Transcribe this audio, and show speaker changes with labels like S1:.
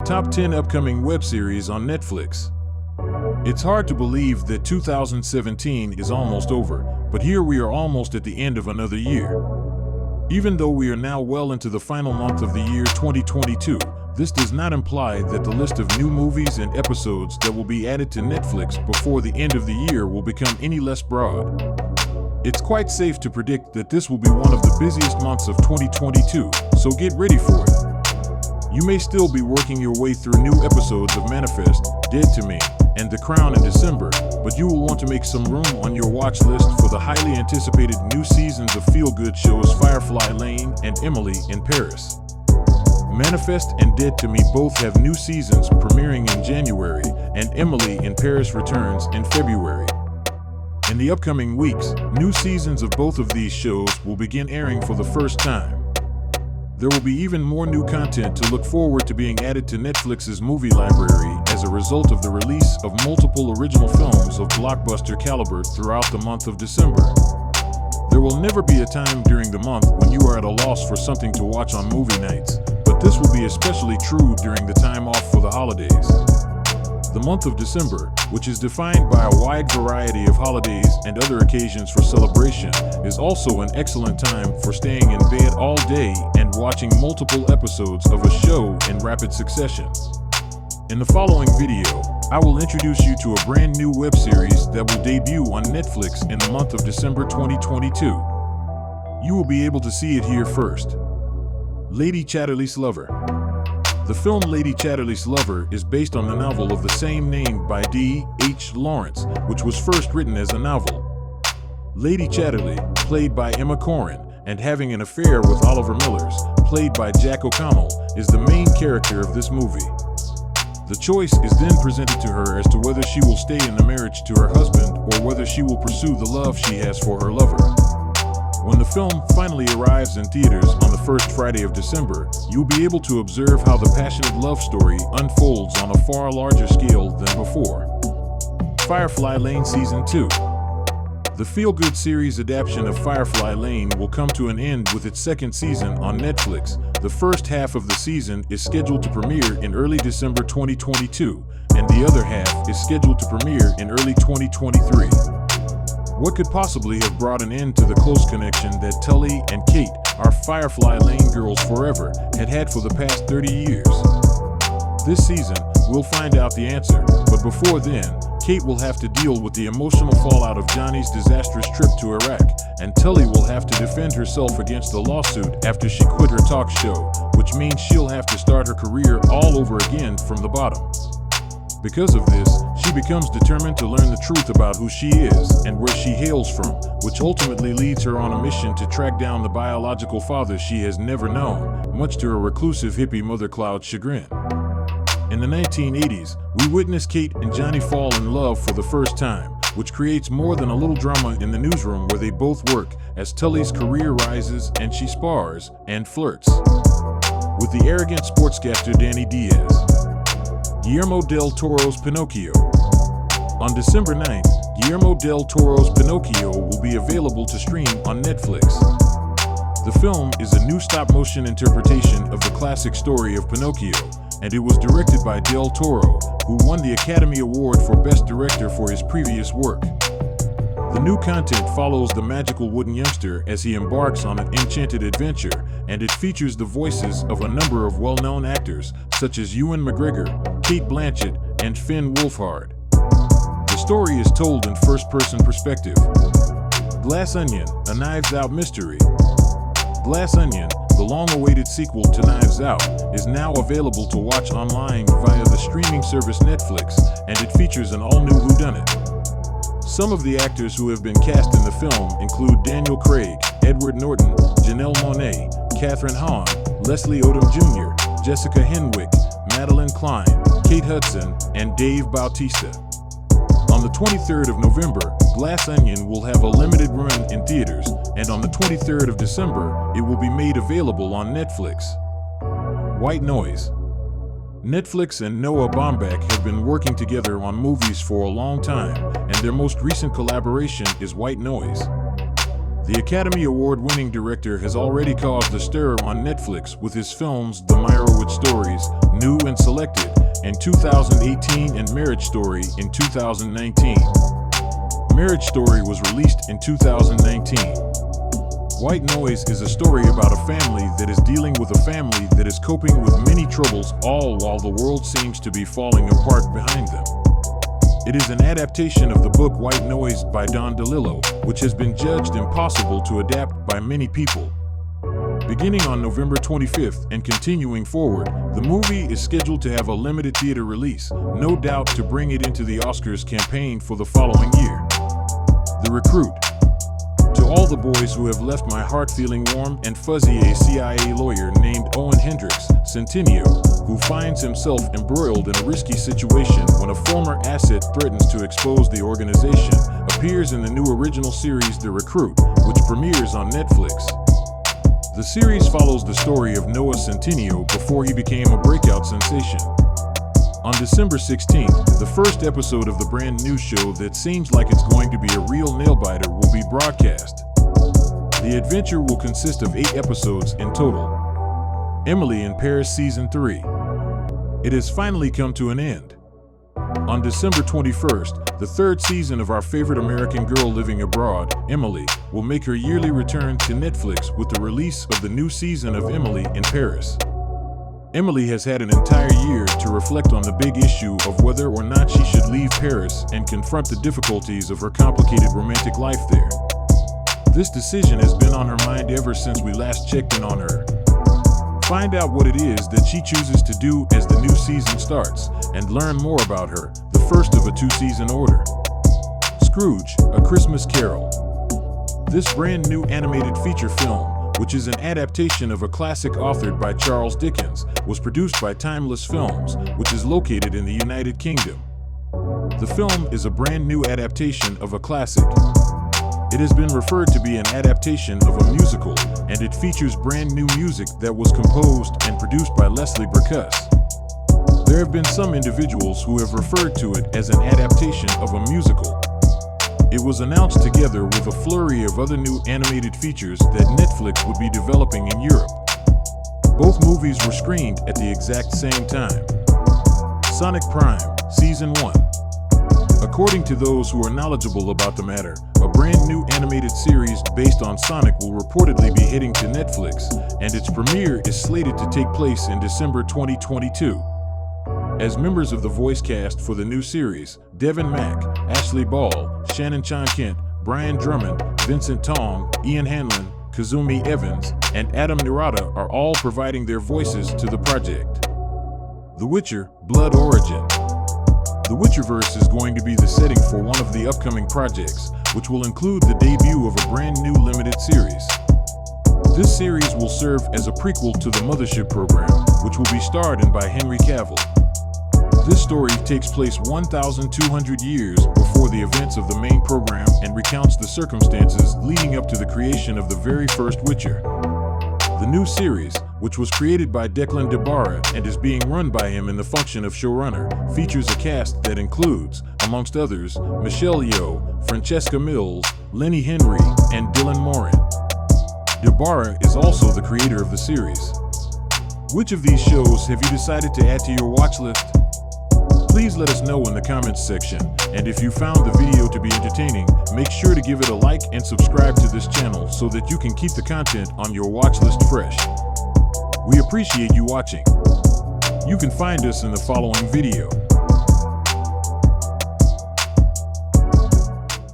S1: Top 10 upcoming web series on Netflix. It's hard to believe that 2017 is almost over, but here we are almost at the end of another year. Even though we are now well into the final month of the year 2022, this does not imply that the list of new movies and episodes that will be added to Netflix before the end of the year will become any less broad. It's quite safe to predict that this will be one of the busiest months of 2022, so get ready for it. You may still be working your way through new episodes of Manifest, Dead to Me, and The Crown in December, but you will want to make some room on your watch list for the highly anticipated new seasons of feel-good shows Firefly Lane and Emily in Paris. Manifest and Dead to Me both have new seasons premiering in January, and Emily in Paris returns in February. In the upcoming weeks, new seasons of both of these shows will begin airing for the first time. There will be even more new content to look forward to being added to Netflix's movie library as a result of the release of multiple original films of blockbuster caliber throughout the month of December. There will never be a time during the month when you are at a loss for something to watch on movie nights, but this will be especially true during the time off for the holidays. The month of December, which is defined by a wide variety of holidays and other occasions for celebration, is also an excellent time for staying in bed all day and watching multiple episodes of a show in rapid succession. In the following video, I will introduce you to a brand new web series that will debut on Netflix in the month of December 2022. You will be able to see it here first. Lady Chatterley's Lover. The film Lady Chatterley's Lover is based on the novel of the same name by D.H. Lawrence, which was first written as a novel. Lady Chatterley, played by Emma Corrin, and having an affair with Oliver Millers, played by Jack O'Connell, is the main character of this movie. The choice is then presented to her as to whether she will stay in the marriage to her husband or whether she will pursue the love she has for her lover. When the film finally arrives in theaters on the first Friday of December, you'll be able to observe how the passionate love story unfolds on a far larger scale than before. Firefly Lane Season 2. The feel-good series adaptation of Firefly Lane will come to an end with its second season on Netflix. The first half of the season is scheduled to premiere in early December 2022, and the other half is scheduled to premiere in early 2023. What could possibly have brought an end to the close connection that Tully and Kate, our Firefly Lane girls forever, had for the past 30 years? This season, we'll find out the answer, but before then, Kate will have to deal with the emotional fallout of Johnny's disastrous trip to Iraq, and Tully will have to defend herself against the lawsuit after she quit her talk show, which means she'll have to start her career all over again from the bottom. Because of this, she becomes determined to learn the truth about who she is and where she hails from, which ultimately leads her on a mission to track down the biological father she has never known, much to her reclusive hippie Mother Cloud's chagrin. In the 1980s, we witness Kate and Johnny fall in love for the first time, which creates more than a little drama in the newsroom where they both work, as Tully's career rises and she spars and flirts with the arrogant sportscaster Danny Diaz. Guillermo del Toro's Pinocchio. On December 9th, Guillermo del Toro's Pinocchio will be available to stream on Netflix. The film is a new stop-motion interpretation of the classic story of Pinocchio, and it was directed by Del Toro, who won the Academy Award for Best Director for his previous work. The new content follows the magical wooden youngster as he embarks on an enchanted adventure, and it features the voices of a number of well-known actors, such as Ewan McGregor, Cate Blanchett, and Finn Wolfhard. The story is told in first-person perspective. Glass Onion, a Knives Out mystery. Glass Onion, the long-awaited sequel to Knives Out, is now available to watch online via the streaming service Netflix, and it features an all-new whodunit. Some of the actors who have been cast in the film include Daniel Craig, Edward Norton, Janelle Monáe, Kathryn Hahn, Leslie Odom Jr., Jessica Henwick, Madeline Klein, Kate Hudson, and Dave Bautista. On the 23rd of November, Glass Onion will have a limited run in theaters, and on the 23rd of December, it will be made available on Netflix. White Noise. Netflix and Noah Baumbach have been working together on movies for a long time, and their most recent collaboration is White Noise. The Academy Award-winning director has already caused a stir on Netflix with his films The Meyerowitz Stories, New and Selected, in 2018 and Marriage Story in 2019. Marriage Story was released in 2019. White Noise is a story about a family that is dealing with a family that is coping with many troubles, all while the world seems to be falling apart behind them. It is an adaptation of the book White Noise by Don DeLillo, which has been judged impossible to adapt by many people. Beginning on November 25th and continuing forward, the movie is scheduled to have a limited theater release, no doubt to bring it into the Oscars campaign for the following year. The Recruit. To all the boys who have left my heart feeling warm and fuzzy, a CIA lawyer named Owen Hendricks, Centennial, who finds himself embroiled in a risky situation when a former asset threatens to expose the organization, appears in the new original series The Recruit, which premieres on Netflix. The series follows the story of Noah Centineo before he became a breakout sensation. On December 16th, the first episode of the brand new show that seems like it's going to be a real nail-biter will be broadcast. The adventure will consist of 8 episodes in total. Emily in Paris Season 3. It has finally come to an end. On December 21st, the 3rd season of our favorite American girl living abroad, Emily, will make her yearly return to Netflix with the release of the new season of Emily in Paris. Emily has had an entire year to reflect on the big issue of whether or not she should leave Paris and confront the difficulties of her complicated romantic life there. This decision has been on her mind ever since we last checked in on her. Find out what it is that she chooses to do as the new season starts, and learn more about her, the first of a 2-season order. Scrooge, A Christmas Carol. This brand new animated feature film, which is an adaptation of a classic authored by Charles Dickens, was produced by Timeless Films, which is located in the United Kingdom. The film is a brand new adaptation of a classic. It has been referred to be an adaptation of a musical, and it features brand new music that was composed and produced by Leslie Bricusse. There have been some individuals who have referred to it as an adaptation of a musical. It was announced together with a flurry of other new animated features that Netflix would be developing in Europe. Both movies were screened at the exact same time. Sonic Prime, Season 1. According to those who are knowledgeable about the matter, a brand new animated series based on Sonic will reportedly be heading to Netflix, and its premiere is slated to take place in December 2022. As members of the voice cast for the new series, Devin Mack, Ashley Ball, Shannon Chan-Kent, Brian Drummond, Vincent Tong, Ian Hanlon, Kazumi Evans, and Adam Narada are all providing their voices to the project. The Witcher, Blood Origin. The Witcherverse is going to be the setting for one of the upcoming projects, which will include the debut of a brand new limited series. This series will serve as a prequel to the Mothership program, which will be starred in by Henry Cavill. This story takes place 1,200 years before the events of the main program and recounts the circumstances leading up to the creation of the very first Witcher. The new series, which was created by Declan DeBarra and is being run by him in the function of showrunner, features a cast that includes, amongst others, Michelle Yeoh, Francesca Mills, Lenny Henry, and Dylan Moran. DeBarra is also the creator of the series. Which of these shows have you decided to add to your watch list? Please let us know in the comments section, and if you found the video to be entertaining, make sure to give it a like and subscribe to this channel so that you can keep the content on your watch list fresh. We appreciate you watching. You can find us in the following video.